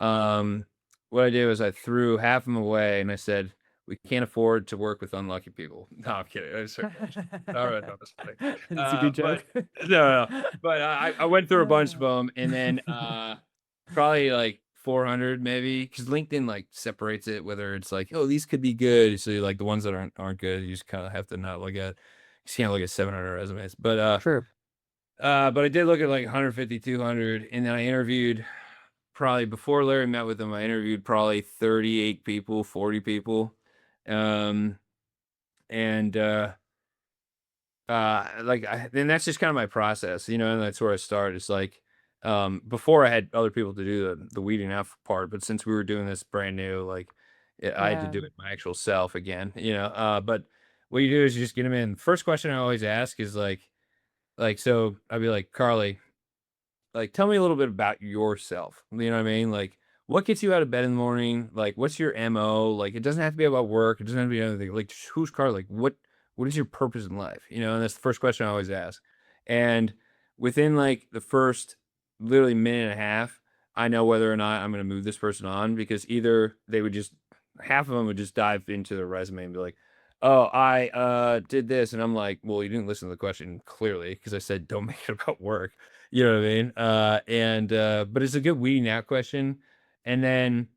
um, what I did was I threw half of them away, and I said, "We can't afford to work with unlucky people." No, I'm kidding. I'm sorry. All right, no, that's funny. It's a good But joke. no. But I went through a bunch of Uh, them, and then probably like 400 maybe, because LinkedIn like separates it whether it's like, oh, these could be good. So like the ones that aren't good, you just kind of have to not look at. You just can't look at 700 resumes. True. But I did look at like 150, 200, and then I interviewed probably before Larry met with him, I interviewed probably 38 people, 40 people. Um, and like then that's just kind of my process, you know, and that's where I start. It's like before I had other people to do the weeding out part, but since we were doing this brand new, like I had to Yeah. do it my actual self again, you know. But what you do is you just get them in. First question I always ask is like so I'd be like, Carly, like, tell me a little bit about yourself. You know what I mean? Like, what gets you out of bed in the morning? Like, what's your MO? Like, it doesn't have to be about work. It doesn't have to be anything. Like, just who's Carl? Like, what is your purpose in life? You know, and that's the first question I always ask. And within like the first literally minute and a half, I know whether or not I'm going to move this person on, because either they would just, half of them would just dive into their resume and be like, oh, I did this. And I'm like, well, you didn't listen to the question clearly, because I said, don't make it about work. You know what I mean? But it's a good weeding out question. And then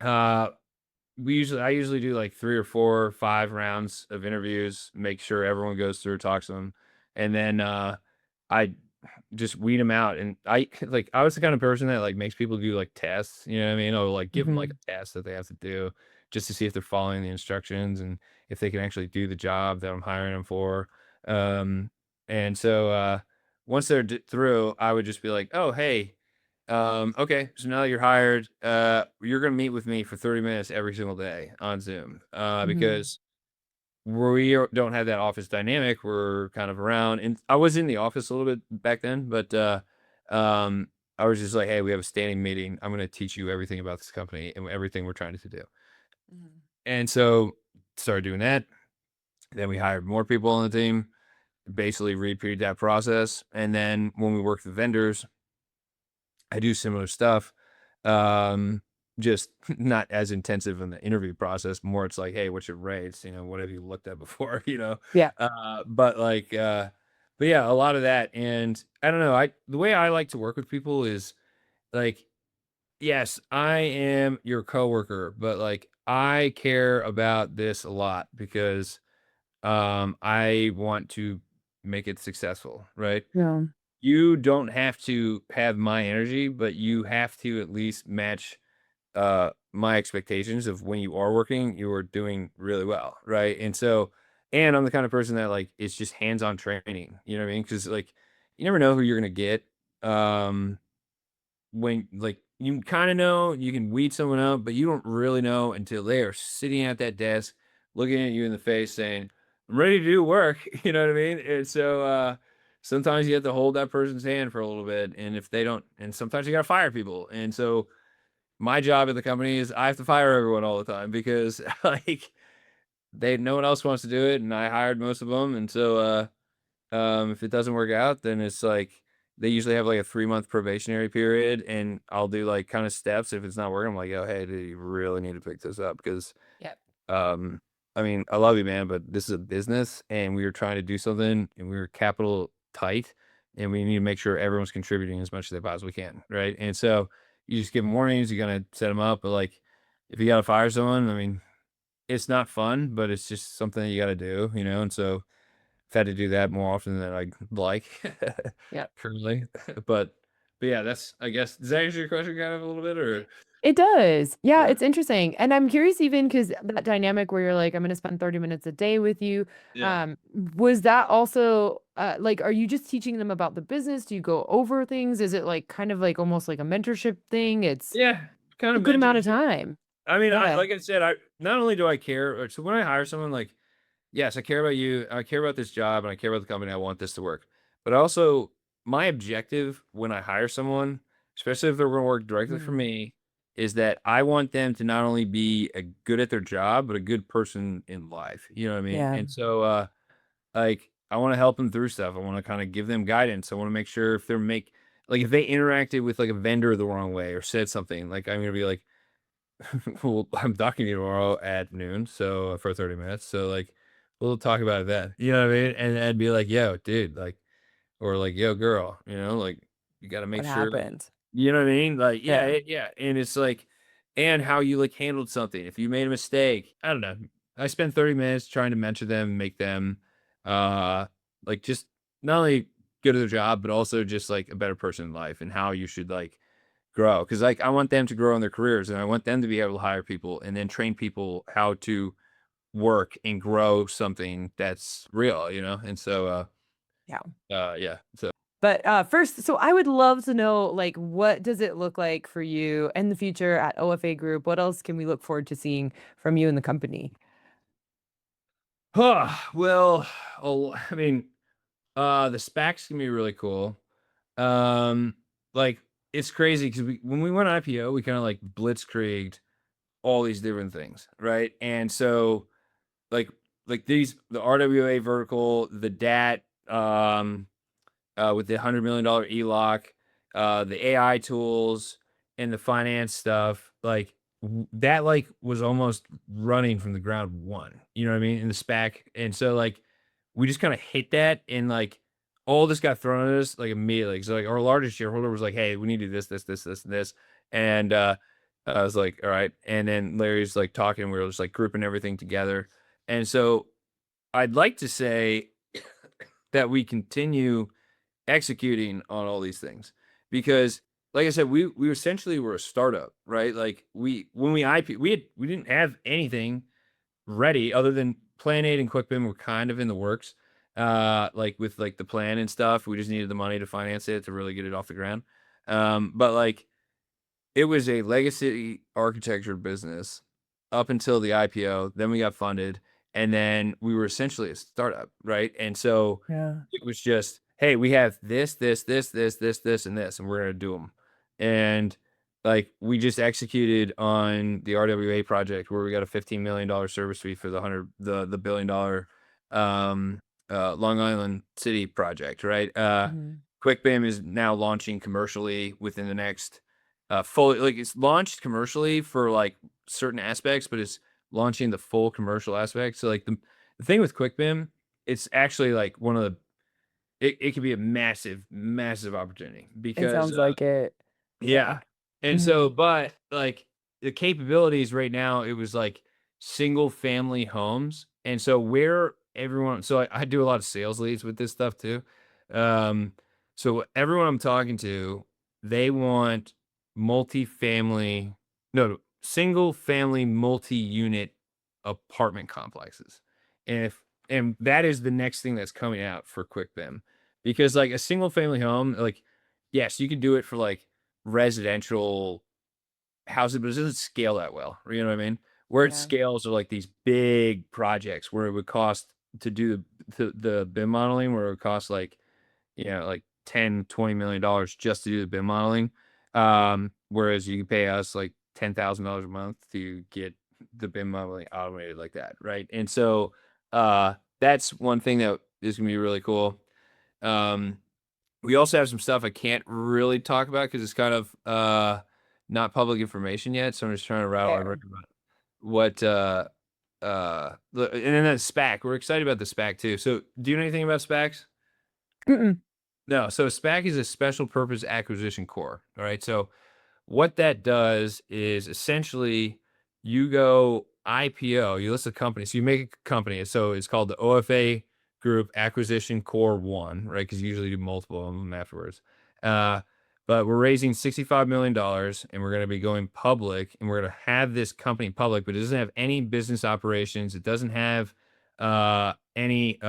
uh, I usually do like 3 or 4 or 5 rounds of interviews, make sure everyone goes through, talks to them. And then I just weed them out. And I was the kind of person that like makes people do like tests, you know what I mean? Or like give them like Mhm. a test that they have to do, just to see if they're following the instructions and if they can actually do the job that I'm hiring them for. Um, and so once they're through, I would just be like, oh, hey, okay, so now that you're hired, you're gonna meet with me for 30 minutes every single day on Zoom. Mhm. Because don't have that office dynamic. We're kind of around, and I was in the office a little bit back then, but um I was just like, hey, we have a standing meeting. I'm gonna teach you everything about this company and everything we're trying to do. Mhm. And so started doing that. Then we hired more people on the team, basically repeated that process. And then when we worked with vendors, I do similar stuff. Um, just not as intensive in the interview process. More, it's like, hey, what's your rates? You know, what have you looked at before? Yeah. But yeah, a lot of that. And I don't know. The way I like to work with people is like, yes, I am your coworker, but like I care about this a lot because I want to make it successful, right? Yeah. You don't have to have my energy, but you have to at least match my expectations of when you are working, you are doing really well, right? And I'm the kind of person that like it's just hands-on training, you know what I mean? Because like you never know who you're gonna get. Um, when like you kind of know you can weed someone out, but you don't really know until they are sitting at that desk looking at you in the face saying, I'm ready to do work. You know what I mean? And so sometimes you have to hold that person's hand for a little bit. And if they don't, and sometimes you gotta fire people. And so my job at the company is I have to fire everyone all the time because like no one else wants to do it, and I hired most of them. And so if it doesn't work out, then it's like they usually have like a 3-month probationary period, and I'll do like kind of steps. If it's not working, I'm like, oh, hey, dude, you really need to pick this up because, Yep. um, I mean, I love you, man, but this is a business, and we were trying to do something, and we were capital tight, and we need to make sure everyone's contributing as much as they possibly can, right? And so you just give them warnings, you gotta set them up, but like if you gotta fire someone, I mean, it's not fun, but it's just something that you gotta do, you know. And so I've had to do that more often than I like Yep. currently. But yeah, that's, I guess, does that answer your question kind of a little bit, or It does. Yeah, yeah, it's interesting. And I'm curious even because that dynamic where you're like, I'm gonna spend 30 minutes a day with you. yeah, Was that also like are you just teaching them about the business? Do you go over things? Is it like kind of like almost like a mentorship thing? It's yeah, kind a of good amount of mentorship. time. I mean, Yeah. like I said, I not only do I care, so when I hire someone, like, yes, I care about you, I care about this job, and I care about the company. I want this to work, but also my objective when I hire someone, especially if they're going to work directly for Mm. me, is that I want them to not only be a good at their job, but a good person in life. You know what I mean? Yeah. And so, like, I want to help them through stuff. I want to kind of give them guidance. I want to make sure if like if they interacted with like a vendor the wrong way or said something, like I'm gonna be like, well, I'm talking to you tomorrow at noon, so for 30 minutes. So like we'll talk about that. You know what I mean? And I'd be like, yo, dude, like, or like, yo, girl, like you gotta make What sure, happened? you know what I mean? Like, yeah, Yeah. yeah. And it's like, and how you like handled something. If you made a mistake, I don't know. I spend 30 minutes trying to mentor them, make them uh like just not only good at their job, but also just like a better person in life and how you should like grow. Cause like I want them to grow in their careers, and I want them to be able to hire people and then train people how to work and grow something that's real, you know? And so Yeah. yeah. So But first, so I would love to know like what does it look like for you in the future at OFA Group? What else can we look forward to seeing from you in the company? well, I mean, the SPAC's gonna be really cool. Um, like it's crazy because when we went IPO, we kind of like blitzkrieged all these different things, right? And so like the RWA vertical, the DAT, with the $100 million ELOC, the AI tools and the finance stuff, like that, like was almost running from the ground one, you know what I mean? In the SPAC. And so like, we just kind of hit that and like all this got thrown at us like immediately. So like our largest shareholder was like, hey, we need to do this, and this. And, I was like, all right. And then Larry's like talking, we were just like grouping everything together. And so I'd like to say that we continue executing on all these things because like I said, we essentially were a startup, right? Like when we IP we didn't have anything ready other than Plan 8 and QuickBim were kind of in the works. Like with like the plan and stuff. We just needed the money to finance it to really get it off the ground. But like it was a legacy architecture business up until the IPO. Then we got funded, and then we were essentially a startup, right? And so Yeah. it was just, hey, we have this, and this, and we're gonna do them. And like we just executed on the RWA project where we got a $15 million service fee for the $1 billion Long Island City project, right? Mhm. QuickBim is now launching commercially within the next fully, like it's launched commercially for like certain aspects, but it's launching the full commercial aspect. So like the thing with QuickBim, it's actually like one of the it could be a massive opportunity It because sounds like it. Yeah. yeah. And Mhm. so, but like the capabilities right now, it was like single family homes. And so where everyone, so I do a lot of sales leads with this stuff too. Um, so everyone I'm talking to, they want multi-family, no, single family multi-unit apartment complexes. And that is the next thing that's coming out for QuickBim because like a single family home, like, yes, you can do it for like residential housing, but it doesn't scale that well. You know what I mean? Where it Yeah. scales are like these big projects where it would cost to do the BIM modeling, where it would cost like, like 10, $20 million just to do the BIM modeling. Whereas you can pay us like $10,000 a month to get the BIM modeling automated like that. Right. And so, that's one thing that is going to be really cool. Um, we also have some stuff I can't really talk about because it's kind of not public information yet. So I'm just trying to rattle Fair. everything about what and then the SPAC. We're excited about the SPAC too. So do you know anything about SPACs? Mm-mm. No. So a SPAC is a special purpose acquisition core. All right. So what that does is essentially you go IPO, you list a company. So you make a company. So it's called the OFA Group Acquisition Core 1, right? Because you usually do multiple of them afterwards. Uh, but we're raising $65 million and we're going to be going public and we're going to have this company public, but it doesn't have any business operations. It doesn't have any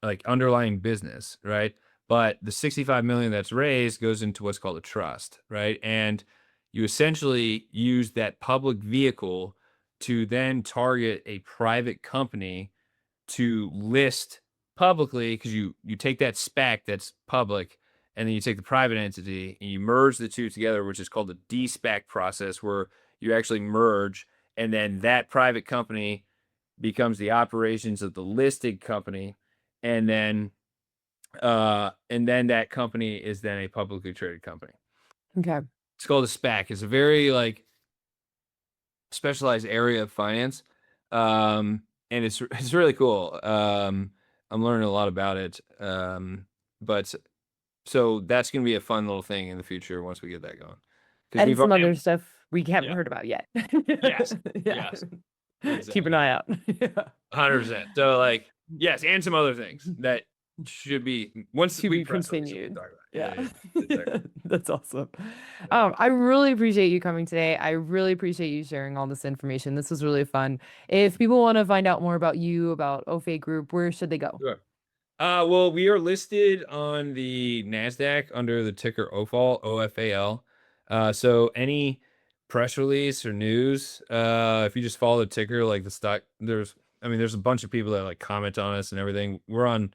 like underlying business, right? But the 65 million that's raised goes into what's called a trust, right? And you essentially use that public vehicle to then target a private company to list publicly because you take that SPAC that's public and then you take the private entity and you merge the two together, which is called the de-SPAC process, where you actually merge and then that private company becomes the operations of the listed company, and then that company is then a publicly traded company. Okay. It's called a SPAC. It's a very like specialized area of finance, and it's really cool. I'm learning a lot about it, but so that's gonna be a fun little thing in the future once we get that going. Because And we've some other already, stuff we haven't yeah, heard about yet. yes, Yeah. yes, Keep an exactly. eye out. Yeah. 100%. So like, yes, and some other things that should be once To we be press release it, we'll continued. talk about it. Yeah. Yeah, yeah, exactly. That's awesome. Yeah. I really appreciate you coming today. I really appreciate you sharing all this information. This was really fun. If people want to find out more about you, about OFA Group, where should they go? Sure. Well, we are listed on the NASDAQ under the ticker OFAL, OFAL. So any press release or news, if you just follow the ticker, like the stock, there's a bunch of people that like comment on us and everything. We're on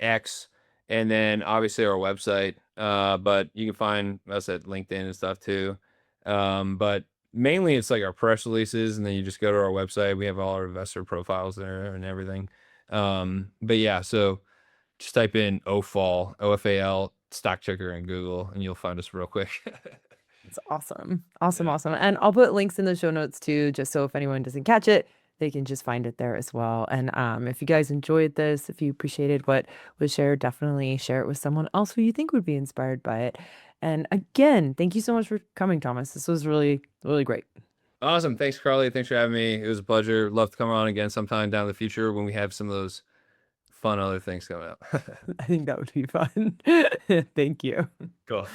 X and then obviously our website. But you can find us at LinkedIn and stuff too. But mainly it's like our press releases, and then you just go to our website. We have all our investor profiles there and everything. But yeah, so Just type in OFAL, OFAL stock ticker in Google, and you'll find us real quick. It's awesome. Awesome. Awesome. And I'll put links in the show notes too, just so if anyone doesn't catch it, they can just find it there as well. And if you guys enjoyed this, if you appreciated what was shared, definitely share it with someone else who you think would be inspired by it. And again, thank you so much for coming, Thomas. This was really, really great. Awesome. Thanks, Carly. Thanks for having me. It was a pleasure. Love to come on again sometime down in the future when we have some of those fun other things coming up. I think that would be fun. Thank you. Cool.